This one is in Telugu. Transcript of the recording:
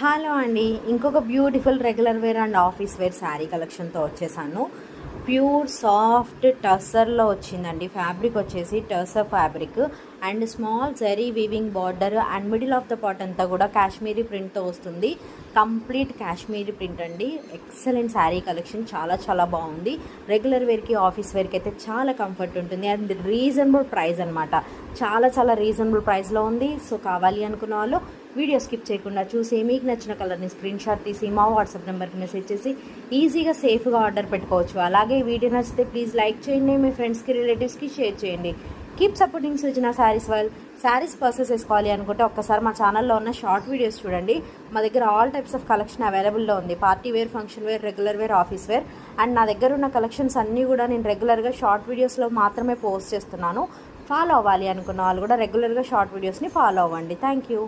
హలో అండి, ఇంకొక beautiful regular wear and office wear sari కలెక్షన్తో వచ్చేసాను. ప్యూర్ సాఫ్ట్ టస్సర్లో వచ్చిందండి. ఫ్యాబ్రిక్ వచ్చేసి tussar fabric and small zari weaving border and middle of the part అంతా కూడా కాశ్మీరీ ప్రింట్తో వస్తుంది. కంప్లీట్ కాశ్మీరీ ప్రింట్ అండి. ఎక్సలెంట్ శారీ కలెక్షన్, చాలా చాలా బాగుంది. రెగ్యులర్ వేర్కి ఆఫీస్ వేర్కి అయితే చాలా కంఫర్ట్ ఉంటుంది అండ్ రీజనబుల్ ప్రైస్ అనమాట. చాలా చాలా రీజనబుల్ ప్రైస్లో ఉంది. సో కావాలి అనుకున్న వాళ్ళు వీడియో స్కిప్ చేయకుండా చూసి మీకు నచ్చిన కలర్ని స్క్రీన్ షాట్ తీసి మా వాట్సాప్ నెంబర్కి మెసేజ్ చేసి ఈజీగా సేఫ్గా ఆర్డర్ పెట్టుకోవచ్చు. అలాగే వీడియో నచ్చితే ప్లీజ్ లైక్ చేయండి, మీ ఫ్రెండ్స్కి రిలేటివ్స్కి షేర్ చేయండి. కీప్ సపోర్టింగ్ సృజన శారీస్ వాళ్ళు. శారీస్ పర్చేస్ చేసుకోవాలి అనుకుంటే ఒక్కసారి మా ఛానల్లో ఉన్న షార్ట్ వీడియోస్ చూడండి. మా దగ్గర ఆల్ టైప్స్ ఆఫ్ కలెక్షన్ అవైలబుల్లో ఉంది. Party wear, function wear, regular wear, office wear. And నా దగ్గర ఉన్న కలెక్షన్స్ అన్నీ కూడా నేను రెగ్యులర్గా షార్ట్ వీడియోస్లో మాత్రమే పోస్ట్ చేస్తున్నాను. ఫాలో అవ్వాలి అనుకున్న వాళ్ళు కూడా రెగ్యులర్గా షార్ట్ వీడియోస్ని ఫాలో అవ్వండి. Thank you.